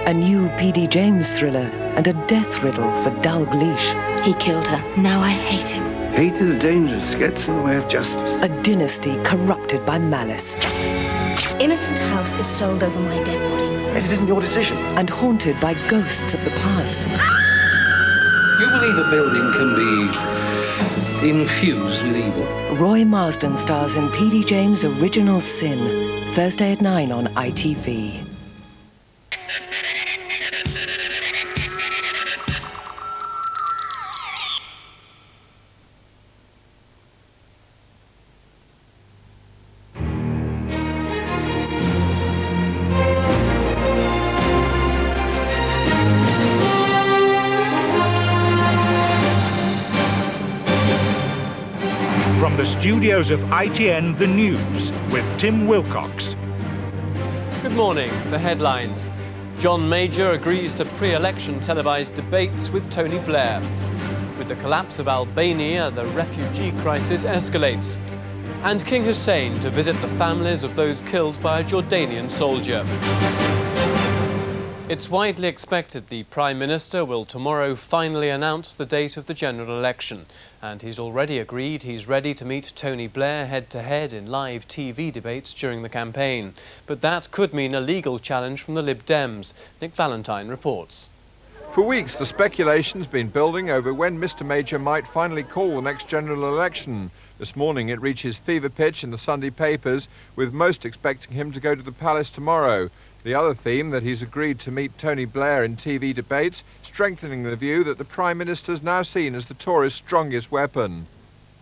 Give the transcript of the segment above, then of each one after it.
A new P.D. James thriller and a death riddle for Dalgleish. He killed her. Now I hate him. Hate is dangerous, gets in the way of justice. A dynasty corrupted by malice. Innocent house is sold over my dead body. But it isn't your decision. And haunted by ghosts of the past. You believe a building can be infused with evil? Roy Marsden stars in P.D. James' original Sin. Thursday at 9 on ITV. From the studios of ITN The News with Tim Wilcox. Good morning. The headlines. John Major agrees to pre-election televised debates with Tony Bliar. With the collapse of Albania, the refugee crisis escalates. And King Hussain to visit the families of those killed by a Jordanian soldier. It's widely expected the Prime Minister will tomorrow finally announce the date of the general election. And he's already agreed he's ready to meet Tony Bliar head-to-head in live TV debates during the campaign. But that could mean a legal challenge from the Lib Dems. Nick Valentine reports. For weeks, the speculation's been building over when Mr Major might finally call the next general election. This morning it reaches fever pitch in the Sunday papers, with most expecting him to go to the palace tomorrow. The other theme, that he's agreed to meet Tony Bliar in TV debates, strengthening the view that the Prime Minister's now seen as the Tories' strongest weapon.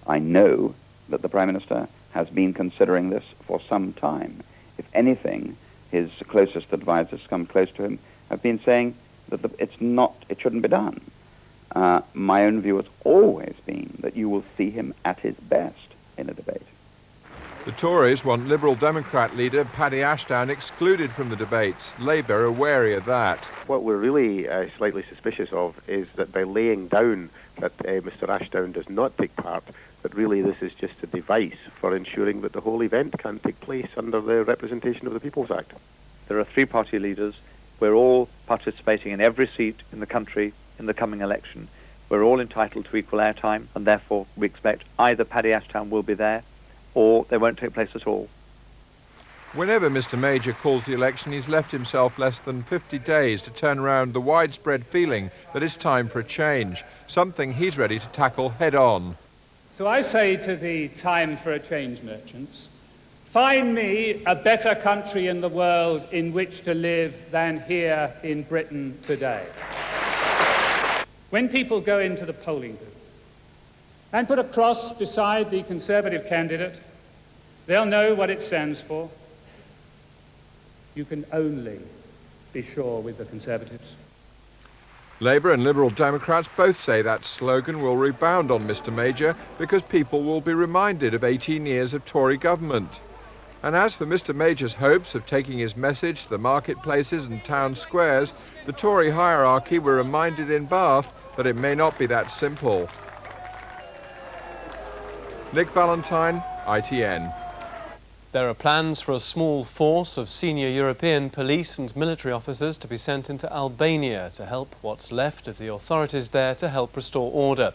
I know that the Prime Minister has been considering this for some time. If anything, his closest advisors come close to him have been saying that it shouldn't be done. My own view has always been that you will see him at his best in a debate. The Tories want Liberal Democrat leader Paddy Ashdown excluded from the debates. Labour are wary of that. What we're really slightly suspicious of is that by laying down that Mr Ashdown does not take part, that really this is just a device for ensuring that the whole event can take place under the Representation of the People's Act. There are three party leaders. We're all participating in every seat in the country in the coming election. We're all entitled to equal airtime, and therefore we expect either Paddy Ashdown will be there or they won't take place at all. Whenever Mr Major calls the election, he's left himself less than 50 days to turn around the widespread feeling that it's time for a change, something he's ready to tackle head-on. So I say to the time for a change merchants, find me a better country in the world in which to live than here in Britain today. When people go into the polling booth and put a cross beside the Conservative candidate, they'll know what it stands for. You can only be sure with the Conservatives. Labour and Liberal Democrats both say that slogan will rebound on Mr Major because people will be reminded of 18 years of Tory government. And as for Mr Major's hopes of taking his message to the marketplaces and town squares, the Tory hierarchy were reminded in Bath that it may not be that simple. Nick Valentine, ITN. There are plans for a small force of senior European police and military officers to be sent into Albania to help what's left of the authorities there to help restore order.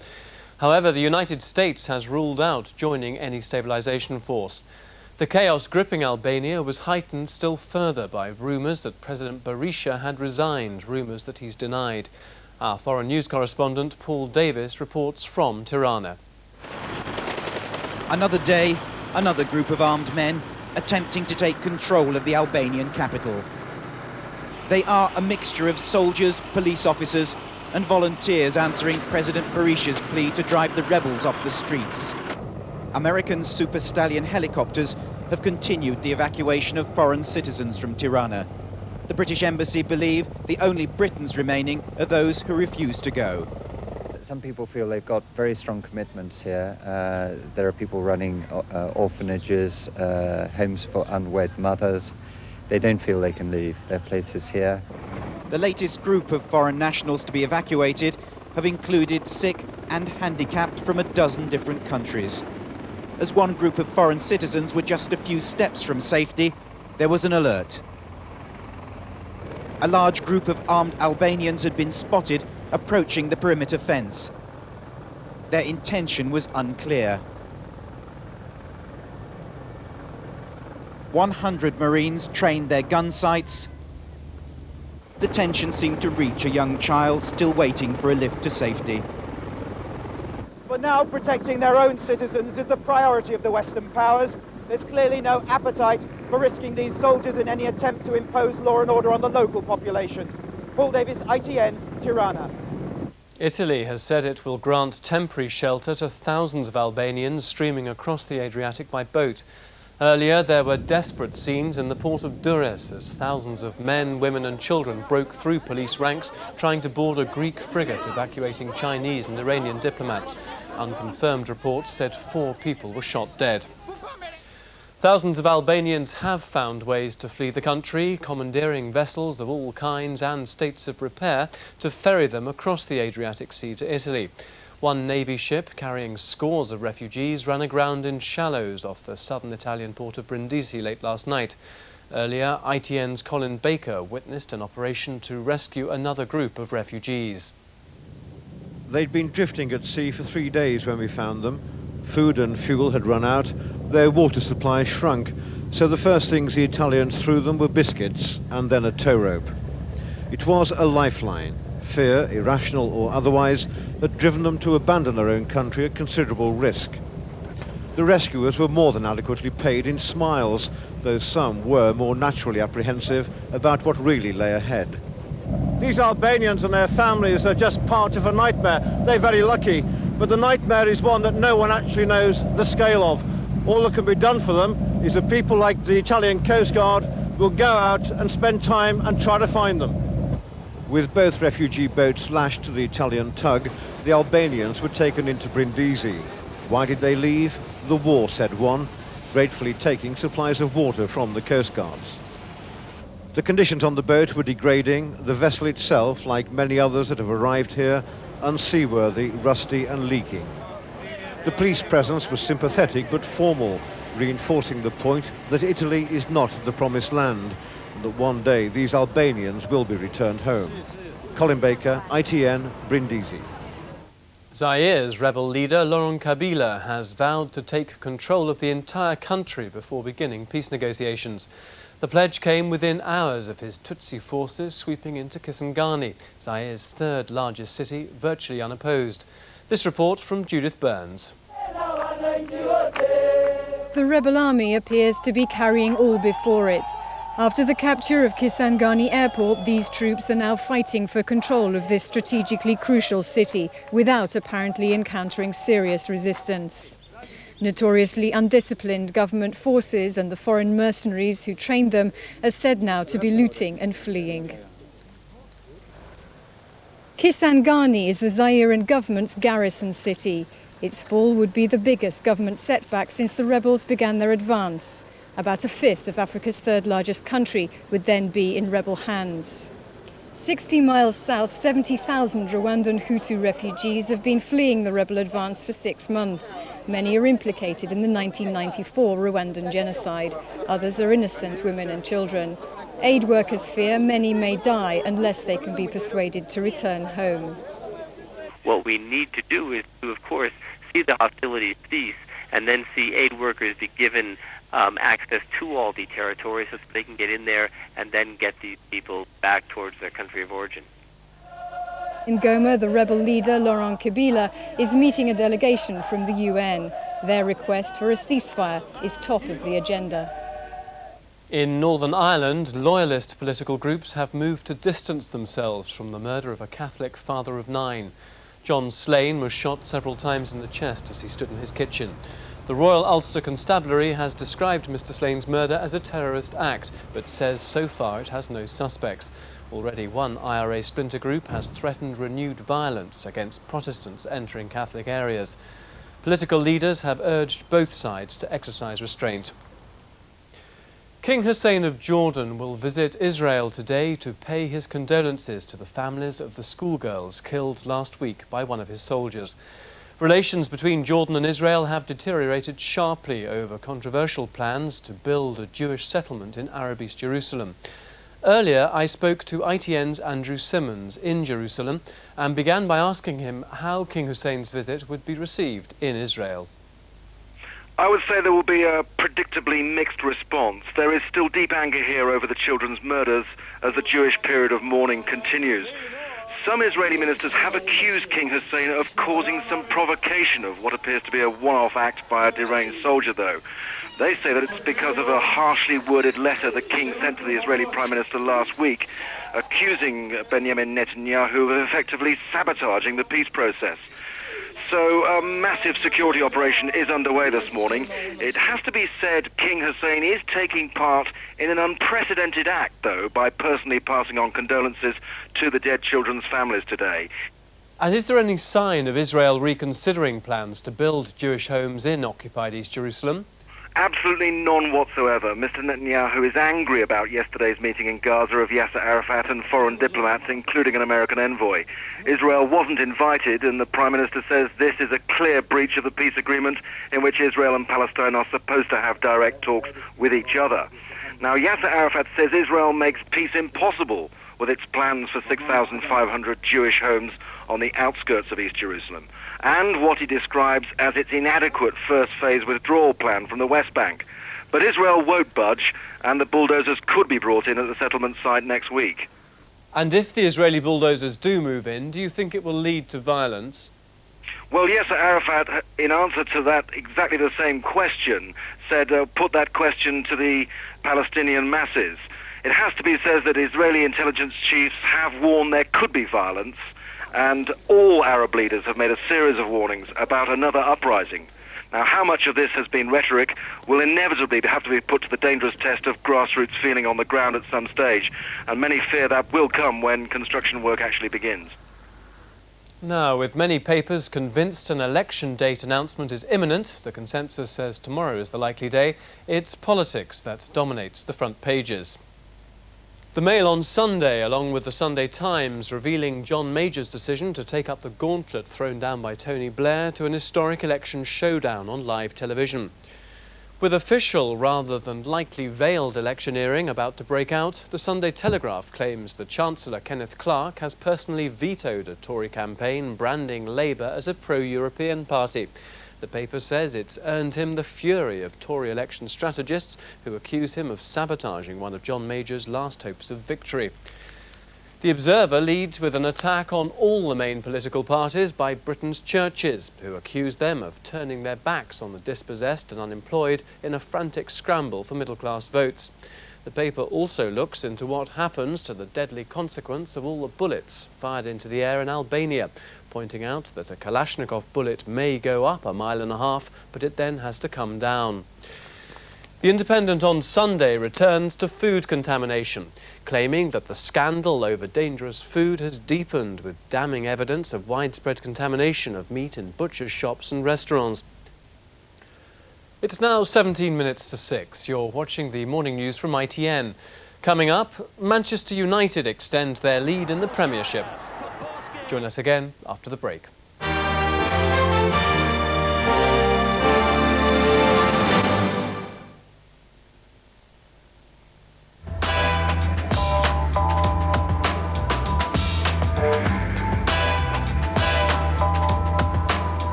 However, the United States has ruled out joining any stabilisation force. The chaos gripping Albania was heightened still further by rumours that President Berisha had resigned, rumours that he's denied. Our foreign news correspondent Paul Davis reports from Tirana. Another day, another group of armed men attempting to take control of the Albanian capital. They are a mixture of soldiers, police officers and volunteers answering President Berisha's plea to drive the rebels off the streets. American Super Stallion helicopters have continued the evacuation of foreign citizens from Tirana. The British Embassy believe the only Britons remaining are those who refuse to go. Some people feel they've got very strong commitments here. There are people running orphanages, homes for unwed mothers. They don't feel they can leave their places here. The latest group of foreign nationals to be evacuated have included sick and handicapped from a dozen different countries. As one group of foreign citizens were just a few steps from safety, there was an alert. a large group of armed Albanians had been spotted approaching the perimeter fence. Their intention was unclear. 100 Marines trained their gun sights. The tension seemed to reach a young child still waiting for a lift to safety. For now, protecting their own citizens is the priority of the Western powers. There's clearly no appetite for risking these soldiers in any attempt to impose law and order on the local population. Paul Davis, ITN, Tirana. Italy has said it will grant temporary shelter to thousands of Albanians streaming across the Adriatic by boat. Earlier, there were desperate scenes in the port of Durrës as thousands of men, women and children broke through police ranks trying to board a Greek frigate evacuating Chinese and Iranian diplomats. Unconfirmed reports said 4 people were shot dead. Thousands of Albanians have found ways to flee the country, commandeering vessels of all kinds and states of repair to ferry them across the Adriatic Sea to Italy. One Navy ship carrying scores of refugees ran aground in shallows off the southern Italian port of Brindisi late last night. Earlier, ITN's Colin Baker witnessed an operation to rescue another group of refugees. They'd been drifting at sea for 3 days when we found them. Food and fuel had run out, their water supply shrunk, so the first things the Italians threw them were biscuits and then a tow rope. It was a lifeline. Fear, irrational or otherwise, had driven them to abandon their own country at considerable risk. The rescuers were more than adequately paid in smiles, though some were more naturally apprehensive about what really lay ahead. These Albanians and their families are just part of a nightmare. They're very lucky, but the nightmare is one that no one actually knows the scale of. All that can be done for them is that people like the Italian Coast Guard will go out and spend time and try to find them. With both refugee boats lashed to the Italian tug, the Albanians were taken into Brindisi. Why did they leave? The war, said one, gratefully taking supplies of water from the Coast Guards. The conditions on the boat were degrading, the vessel itself, like many others that have arrived here, unseaworthy, rusty and leaking. The police presence was sympathetic but formal, reinforcing the point that Italy is not the promised land, and that one day these Albanians will be returned home. Colin Baker, ITN, Brindisi. Zaire's rebel leader, Laurent Kabila, has vowed to take control of the entire country before beginning peace negotiations. The pledge came within hours of his Tutsi forces sweeping into Kisangani, Zaire's third largest city, virtually unopposed. This report from Judith Burns. The rebel army appears to be carrying all before it. After the capture of Kisangani airport, these troops are now fighting for control of this strategically crucial city without apparently encountering serious resistance. Notoriously undisciplined government forces and the foreign mercenaries who trained them are said now to be looting and fleeing. Kisangani is the Zairean government's garrison city. Its fall would be the biggest government setback since the rebels began their advance. About a fifth of Africa's third largest country would then be in rebel hands. 60 miles south, 70,000 Rwandan Hutu refugees have been fleeing the rebel advance for 6 months. Many are implicated in the 1994 Rwandan genocide. Others are innocent women and children. Aid workers fear many may die unless they can be persuaded to return home. What we need to do is to, of course, see the hostilities cease and then see aid workers be given access to all the territories so that they can get in there and then get these people back towards their country of origin. In Goma, the rebel leader, Laurent Kabila, is meeting a delegation from the UN. Their request for a ceasefire is top of the agenda. In Northern Ireland, Loyalist political groups have moved to distance themselves from the murder of a Catholic father of 9. John Slane was shot several times in the chest as he stood in his kitchen. The Royal Ulster Constabulary has described Mr. Slane's murder as a terrorist act, but says so far it has no suspects. Already one IRA splinter group has threatened renewed violence against Protestants entering Catholic areas. Political leaders have urged both sides to exercise restraint. King Hussain of Jordan will visit Israel today to pay his condolences to the families of the schoolgirls killed last week by one of his soldiers. Relations between Jordan and Israel have deteriorated sharply over controversial plans to build a Jewish settlement in Arab East Jerusalem. Earlier, I spoke to ITN's Andrew Simmons in Jerusalem and began by asking him how King Hussein's visit would be received in Israel. I would say there will be a predictably mixed response. There is still deep anger here over the children's murders as the Jewish period of mourning continues. Some Israeli ministers have accused King Hussein of causing some provocation of what appears to be a one-off act by a deranged soldier, though. They say that it's because of a harshly worded letter the king sent to the Israeli Prime Minister last week, accusing Benjamin Netanyahu of effectively sabotaging the peace process. So a massive security operation is underway this morning. It has to be said King Hussein is taking part in an unprecedented act, though, by personally passing on condolences to the dead children's families today. And is there any sign of Israel reconsidering plans to build Jewish homes in occupied East Jerusalem? Absolutely none whatsoever. Mr. Netanyahu is angry about yesterday's meeting in Gaza of Yasser Arafat and foreign diplomats, including an American envoy. Israel wasn't invited, and the Prime Minister says this is a clear breach of the peace agreement in which Israel and Palestine are supposed to have direct talks with each other. Now, Yasser Arafat says Israel makes peace impossible with its plans for 6,500 Jewish homes on the outskirts of East Jerusalem, and what he describes as its inadequate first phase withdrawal plan from the West Bank. But Israel won't budge, and the bulldozers could be brought in at the settlement site next week. And if the Israeli bulldozers do move in, do you think it will lead to violence? Well, Yasser Arafat, in answer to that exactly the same question, said put that question to the Palestinian masses. It has to be said that Israeli intelligence chiefs have warned there could be violence, and all Arab leaders have made a series of warnings about another uprising. Now, how much of this has been rhetoric will inevitably have to be put to the dangerous test of grassroots feeling on the ground at some stage, and many fear that will come when construction work actually begins. Now, with many papers convinced an election date announcement is imminent, the consensus says tomorrow is the likely day, it's politics that dominates the front pages. The Mail on Sunday, along with the Sunday Times, revealing John Major's decision to take up the gauntlet thrown down by Tony Bliar to an historic election showdown on live television. With official rather than likely veiled electioneering about to break out, the Sunday Telegraph claims the Chancellor Kenneth Clarke has personally vetoed a Tory campaign branding Labour as a pro-European party. The paper says it's earned him the fury of Tory election strategists who accuse him of sabotaging one of John Major's last hopes of victory. The Observer leads with an attack on all the main political parties by Britain's churches, who accuse them of turning their backs on the dispossessed and unemployed in a frantic scramble for middle-class votes. The paper also looks into what happens to the deadly consequence of all the bullets fired into the air in Albania, pointing out that a Kalashnikov bullet may go up 1.5 miles, but it then has to come down. The Independent on Sunday returns to food contamination, claiming that the scandal over dangerous food has deepened with damning evidence of widespread contamination of meat in butchers' shops and restaurants. It's now 17 minutes to 6. You're watching the morning news from ITN. Coming up, Manchester United extend their lead in the Premiership. Join us again after the break.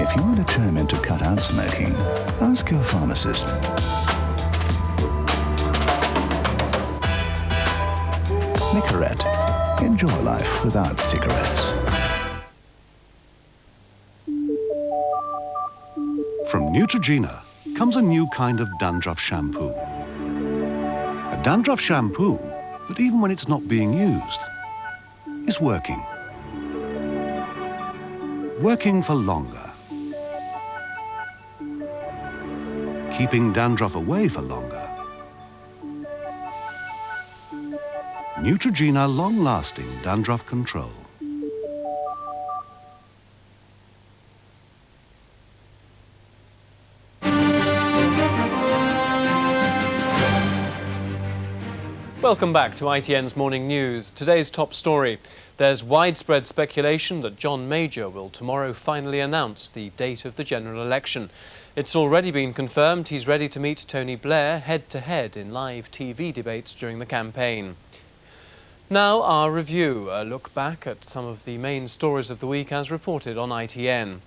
If you're determined to cut out smoking, ask your pharmacist. Nicorette. Enjoy life without cigarettes. From Neutrogena comes a new kind of dandruff shampoo. A dandruff shampoo that, even when it's not being used, is working. Working for longer. Keeping dandruff away for longer. Neutrogena long-lasting dandruff control. Welcome back to ITN's Morning News. Today's top story. There's widespread speculation that John Major will tomorrow finally announce the date of the general election. It's already been confirmed he's ready to meet Tony Bliar head-to-head in live TV debates during the campaign. Now our review, a look back at some of the main stories of the week as reported on ITN.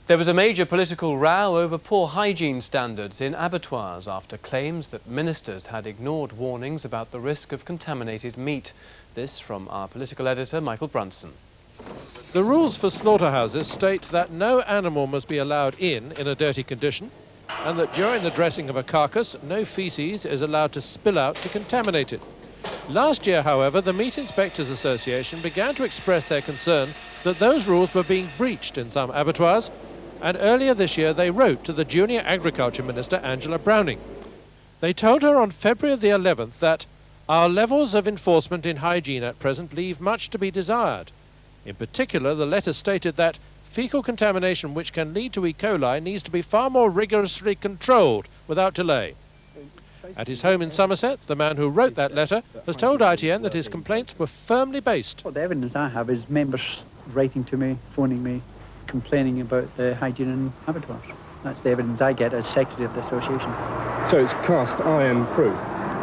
There was a major political row over poor hygiene standards in abattoirs after claims that ministers had ignored warnings about the risk of contaminated meat. This from our political editor, Michael Brunson. The rules for slaughterhouses state that no animal must be allowed in a dirty condition, and that during the dressing of a carcass, no faeces is allowed to spill out to contaminate it. Last year, however, the Meat Inspectors Association began to express their concern that those rules were being breached in some abattoirs, and earlier this year they wrote to the Junior Agriculture Minister, Angela Browning. They told her on February the 11th that our levels of enforcement in hygiene at present leave much to be desired. In particular, the letter stated that fecal contamination which can lead to E. coli needs to be far more rigorously controlled without delay. At his home in Somerset, the man who wrote that letter has told ITN that his complaints were firmly based. Well, the evidence I have is members writing to me, phoning me, complaining about the hygiene in abattoirs. That's the evidence I get as secretary of the association. So it's cast iron proof?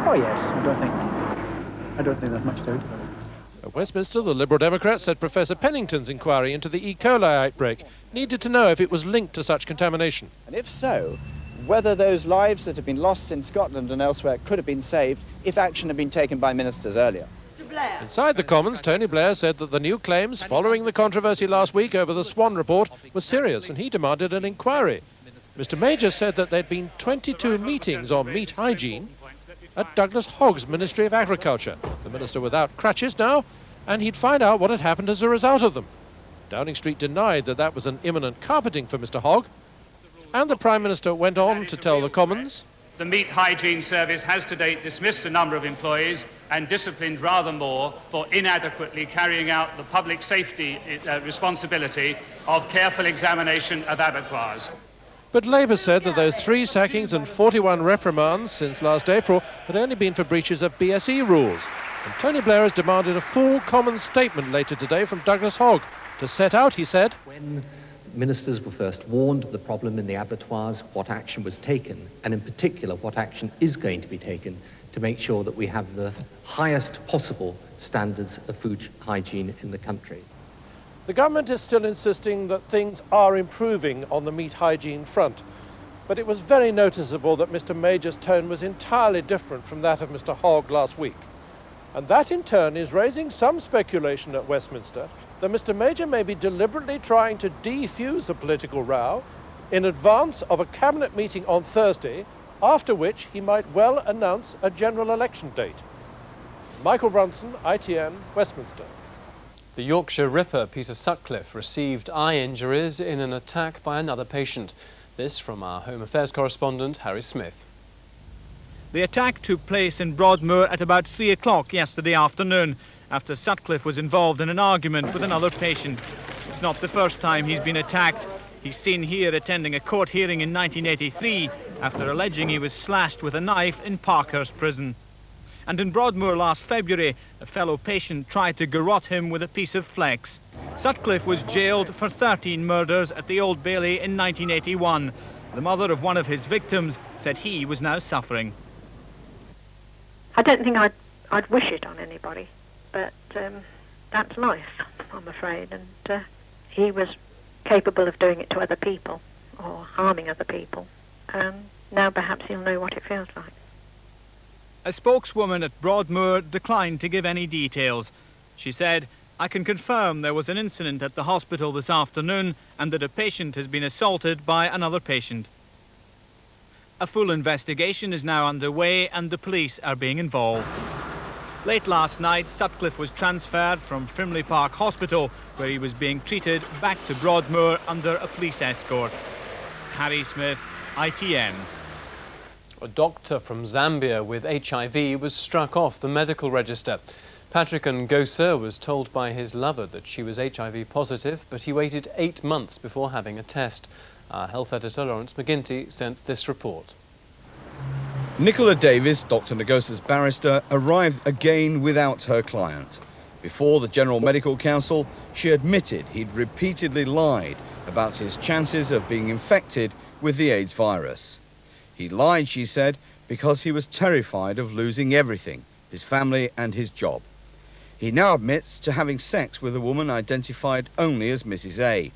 Oh yes, I don't think there's much doubt about it. At Westminster, the Liberal Democrats said Professor Pennington's inquiry into the E. coli outbreak needed to know if it was linked to such contamination. And if so, whether those lives that have been lost in Scotland and elsewhere could have been saved if action had been taken by ministers earlier. Inside the Commons, Tony Bliar said that the new claims following the controversy last week over the Swan report were serious, and he demanded an inquiry. Mr Major said that there'd been 22 meetings on meat hygiene at Douglas Hogg's Ministry of Agriculture, the minister without crutches now, and he'd find out what had happened as a result of them. Downing Street denied that that was an imminent carpeting for Mr Hogg, and the Prime Minister went on to tell the Commons The Meat Hygiene Service has to date dismissed a number of employees and disciplined rather more for inadequately carrying out the public safety responsibility of careful examination of abattoirs. But Labour said that those 3 sackings and 41 reprimands since last April had only been for breaches of BSE rules. And Tony Bliar has demanded a full Commons statement later today from Douglas Hogg to set out, he said, when ministers were first warned of the problem in the abattoirs, what action was taken, and in particular what action is going to be taken to make sure that we have the highest possible standards of food hygiene in the country. The government is still insisting that things are improving on the meat hygiene front, but it was very noticeable that Mr Major's tone was entirely different from that of Mr Hogg last week. And that in turn is raising some speculation at Westminster that Mr Major may be deliberately trying to defuse a political row in advance of a cabinet meeting on Thursday, after which he might well announce a general election date. Michael Brunson, ITN, Westminster. The Yorkshire Ripper, Peter Sutcliffe, received eye injuries in an attack by another patient. This from our Home Affairs correspondent, Harry Smith. The attack took place in Broadmoor at about 3 o'clock yesterday afternoon, after Sutcliffe was involved in an argument with another patient. It's not the first time he's been attacked. He's seen here attending a court hearing in 1983 after alleging he was slashed with a knife in Parkhurst Prison. And in Broadmoor last February, a fellow patient tried to garrote him with a piece of flex. Sutcliffe was jailed for 13 murders at the Old Bailey in 1981. The mother of one of his victims said he was now suffering. I don't think I'd wish it on anybody, but that's life, I'm afraid, and he was capable of doing it to other people or harming other people. Now perhaps he'll know what it feels like. A spokeswoman at Broadmoor declined to give any details. She said, "I can confirm there was an incident at the hospital this afternoon and that a patient has been assaulted by another patient." A full investigation is now underway and the police are being involved. Late last night, Sutcliffe was transferred from Frimley Park Hospital, where he was being treated, back to Broadmoor under a police escort. Harry Smith, ITN. A doctor from Zambia with HIV was struck off the medical register. Patrick Ngosa was told by his lover that she was HIV positive, but he waited 8 months before having a test. Our health editor, Lawrence McGinty, sent this report. Nicola Davis, Dr Negosa's barrister, arrived again without her client. Before the General Medical Council, she admitted he'd repeatedly lied about his chances of being infected with the AIDS virus. He lied, she said, because he was terrified of losing everything, his family and his job. He now admits to having sex with a woman identified only as Mrs A.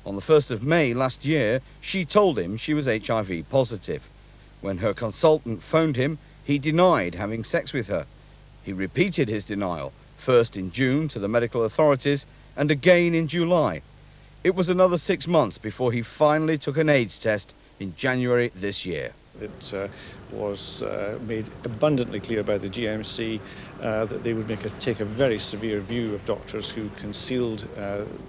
On the 1st of May last year, she told him she was HIV positive. When her consultant phoned him, he denied having sex with her. He repeated his denial, first in June to the medical authorities and again in July. It was another 6 months before he finally took an AIDS test in January this year. It was made abundantly clear by the GMC that they would take a very severe view of doctors who concealed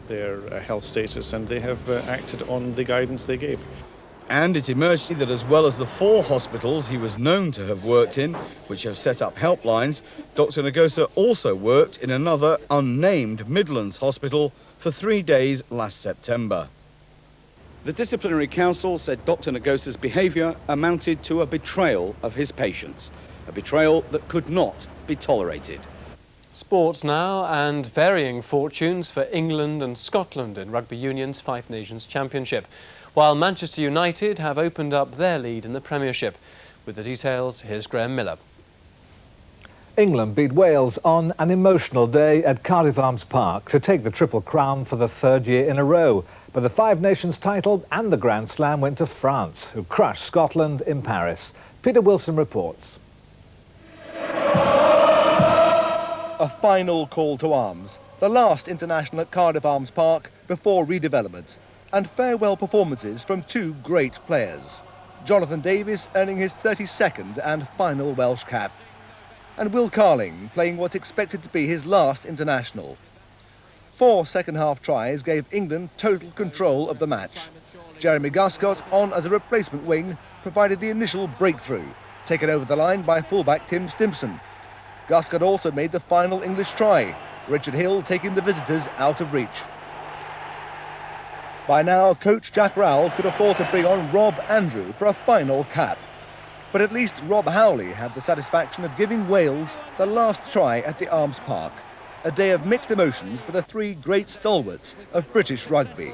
their health status, and they have acted on the guidance they gave. And it emerged that as well as the 4 hospitals he was known to have worked in, which have set up helplines, Dr Negosa also worked in another unnamed Midlands hospital for 3 days last September. The disciplinary council said Dr Negosa's behaviour amounted to a betrayal of his patients, a betrayal that could not be tolerated. Sports now, and varying fortunes for England and Scotland in Rugby Union's Five Nations Championship, while Manchester United have opened up their lead in the Premiership. With the details, here's Graham Miller. England beat Wales on an emotional day at Cardiff Arms Park to take the Triple Crown for the 3rd year in a row. But the Five Nations title and the Grand Slam went to France, who crushed Scotland in Paris. Peter Wilson reports. A final call to arms, the last international at Cardiff Arms Park before redevelopment, and farewell performances from 2 great players. Jonathan Davies earning his 32nd and final Welsh cap, and Will Carling playing what's expected to be his last international. 4 second-half tries gave England total control of the match. Jeremy Guscott, on as a replacement wing, provided the initial breakthrough, taken over the line by fullback Tim Stimpson. Guscott also made the final English try, Richard Hill taking the visitors out of reach. By now, coach Jack Rowell could afford to bring on Rob Andrew for a final cap. But at least Rob Howley had the satisfaction of giving Wales the last try at the Arms Park. A day of mixed emotions for the 3 great stalwarts of British rugby.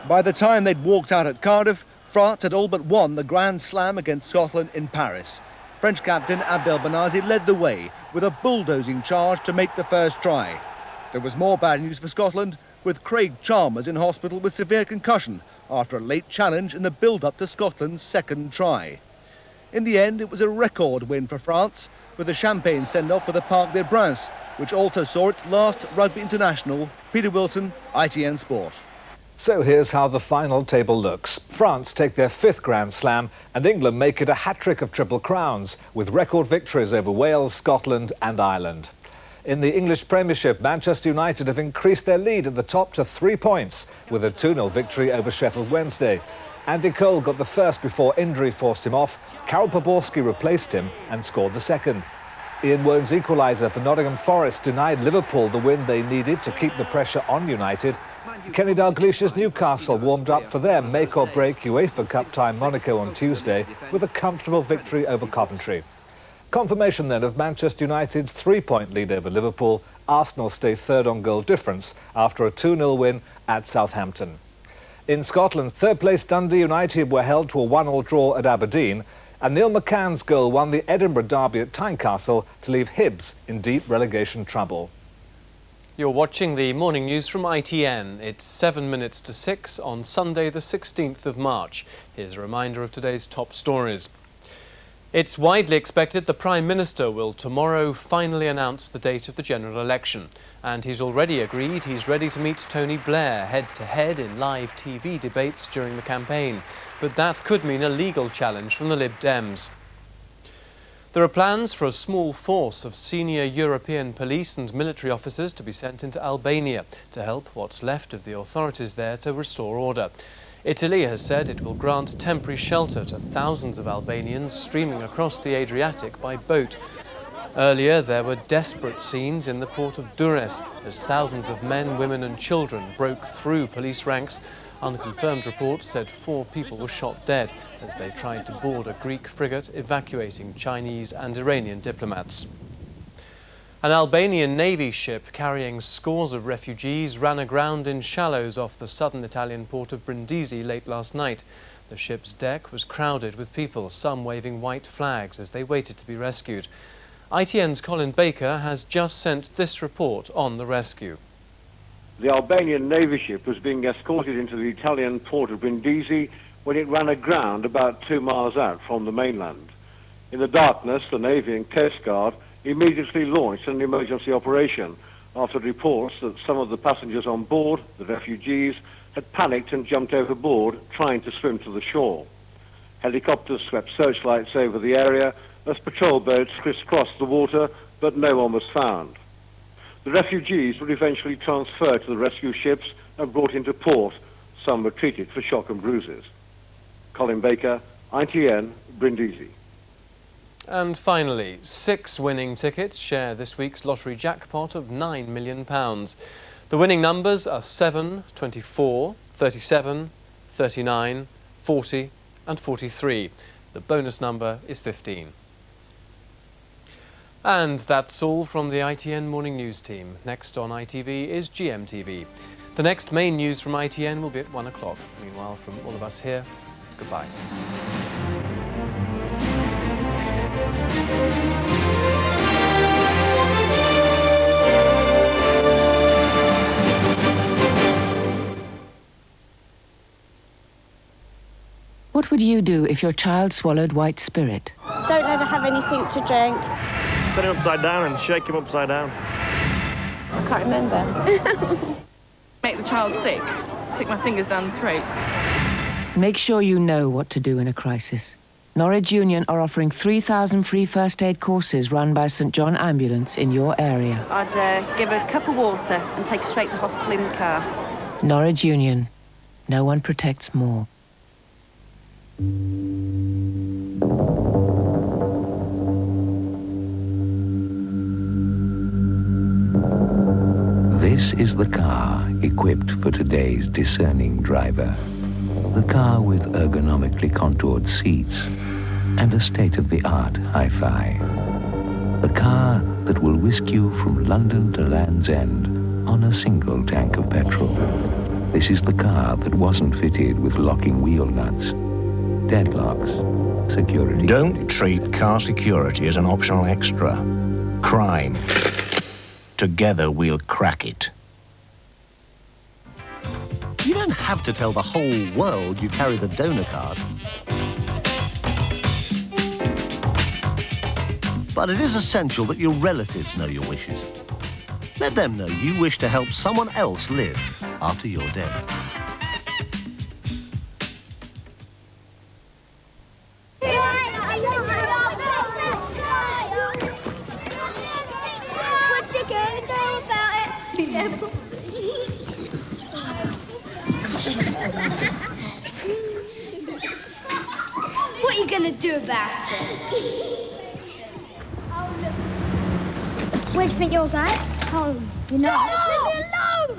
By the time they'd walked out at Cardiff, France had all but won the Grand Slam against Scotland in Paris. French captain Abdel Benazi led the way with a bulldozing charge to make the first try. There was more bad news for Scotland, with Craig Chalmers in hospital with severe concussion after a late challenge in the build-up to Scotland's 2nd try. In the end, it was a record win for France, with a champagne send-off for the Parc des Princes, which also saw its last rugby international. Peter Wilson, ITN Sport. So here's how the final table looks. France take their 5th Grand Slam and England make it a hat-trick of Triple Crowns, with record victories over Wales, Scotland and Ireland. In the English Premiership, Manchester United have increased their lead at the top to 3 points with a 2-0 victory over Sheffield Wednesday. Andy Cole got the first before injury forced him off. Karol Poborski replaced him and scored the second. Ian Woan's equaliser for Nottingham Forest denied Liverpool the win they needed to keep the pressure on United. Kenny Dalglish's Newcastle warmed up for their make-or-break UEFA Cup tie Monaco on Tuesday with a comfortable victory over Coventry. Confirmation then of Manchester United's 3-point lead over Liverpool. Arsenal stay 3rd on goal difference after a 2-0 win at Southampton. In Scotland, 3rd place Dundee United were held to a 1-1 draw at Aberdeen, and Neil McCann's goal won the Edinburgh derby at Tynecastle to leave Hibs in deep relegation trouble. You're watching the morning news from ITN. It's 7 minutes to 6 on Sunday the 16th of March. Here's a reminder of today's top stories. It's widely expected the Prime Minister will tomorrow finally announce the date of the general election. And he's already agreed he's ready to meet Tony Bliar head-to-head in live TV debates during the campaign. But that could mean a legal challenge from the Lib Dems. There are plans for a small force of senior European police and military officers to be sent into Albania to help what's left of the authorities there to restore order. Italy has said it will grant temporary shelter to thousands of Albanians streaming across the Adriatic by boat. Earlier, there were desperate scenes in the port of Durrës as thousands of men, women and children broke through police ranks Unconfirmed reports said 4 people were shot dead as they tried to board a Greek frigate evacuating Chinese and Iranian diplomats. An Albanian Navy ship carrying scores of refugees ran aground in shallows off the southern Italian port of Brindisi late last night. The ship's deck was crowded with people, some waving white flags as they waited to be rescued. ITN's Colin Baker has just sent this report on the rescue. The Albanian Navy ship was being escorted into the Italian port of Brindisi when it ran aground about 2 miles out from the mainland. In the darkness, the Navy and Coast Guard immediately launched an emergency operation after reports that some of the passengers on board, the refugees, had panicked and jumped overboard trying to swim to the shore. Helicopters swept searchlights over the area as patrol boats crisscrossed the water, but no one was found. The refugees were eventually transferred to the rescue ships and brought into port. Some were treated for shock and bruises. Colin Baker, ITN, Brindisi. And finally, 6 winning tickets share this week's lottery jackpot of £9 million. The winning numbers are 7, 24, 37, 39, 40 and 43. The bonus number is 15. And that's all from the ITN Morning News team. Next on ITV is GMTV. The next main news from ITN will be at 1 o'clock. Meanwhile, from all of us here, goodbye. What would you do if your child swallowed white spirit? Don't let her have anything to drink. Turn him upside down and shake him upside down. I can't remember. Make the child sick. Stick my fingers down the throat. Make sure you know what to do in a crisis. Norwich Union are offering 3,000 free first aid courses run by St John Ambulance in your area. I'd give her a cup of water and take her straight to hospital in the car. Norwich Union. No one protects more. This is the car equipped for today's discerning driver. The car with ergonomically contoured seats and a state-of-the-art hi-fi. The car that will whisk you from London to Land's End on a single tank of petrol. This is the car that wasn't fitted with locking wheel nuts, deadlocks, security. Don't treat car security as an optional extra. Crime. Together we'll crack it. You don't have to tell the whole world you carry the donor card. But it is essential that your relatives know your wishes. Let them know you wish to help someone else live after your death. What you gonna do about it? What are you gonna do about it? Where do you think you're going? Home. You know. No!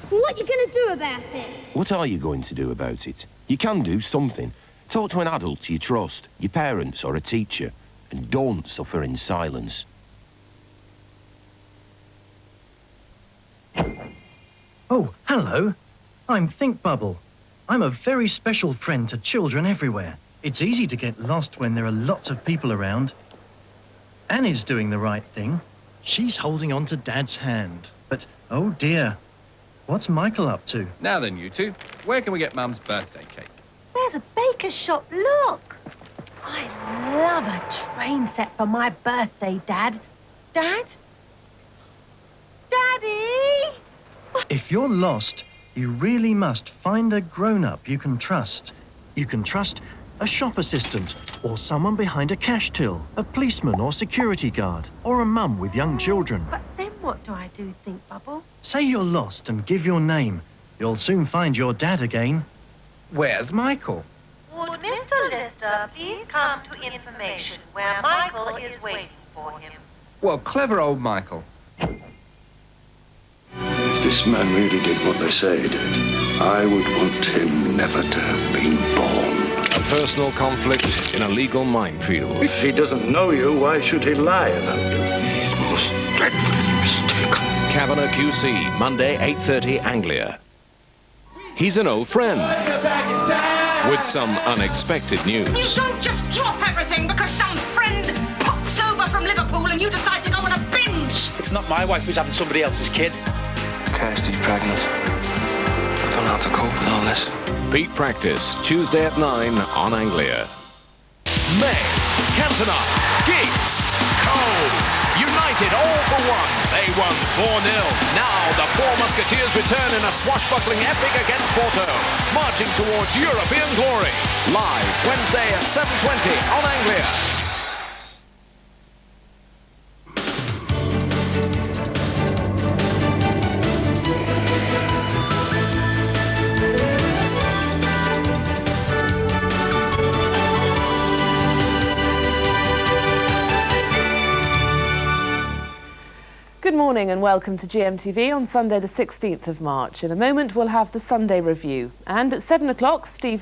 What are you gonna do about it? What are you going to do about it? You can do something. Talk to an adult you trust, your parents or a teacher, and don't suffer in silence. Oh, hello. I'm Think Bubble. I'm a very special friend to children everywhere. It's easy to get lost when there are lots of people around. Annie's doing the right thing. She's holding on to Dad's hand. But, oh dear, what's Michael up to? Now then, you two, where can we get Mum's birthday cake? There's a baker's shop, look. I love a train set for my birthday, Dad. Dad? Daddy? If you're lost, you really must find a grown-up you can trust. You can trust a shop assistant, or someone behind a cash till, a policeman or security guard, or a mum with young children. But then what do I do, Think Bubble? Say you're lost and give your name. You'll soon find your dad again. Where's Michael? Would Mr. Lister please come to information where Michael is waiting for him? Well, clever old Michael. Mr. this man really did what they say he did, I would want him never to have been born. A personal conflict in a legal minefield. If he doesn't know you, why should he lie about you? He's most dreadfully mistaken. Kavanagh QC, Monday, 8:30 Anglia. He's an old friend with some unexpected news. You don't just drop everything because some friend pops over from Liverpool and you decide to go on a binge. It's not my wife who's having somebody else's kid. Kirsty's pregnant. I don't know how to cope with all this. Beat practice, Tuesday at 9 on Anglia. May, Cantona, Giggs, Cole, United all for one. They won 4-0. Now the Four Musketeers return in a swashbuckling epic against Porto, marching towards European glory. Live Wednesday at 7:20 on Anglia. Good morning and welcome to GMTV on Sunday the 16th of March. In a moment we'll have the Sunday Review, and at 7 o'clock Steve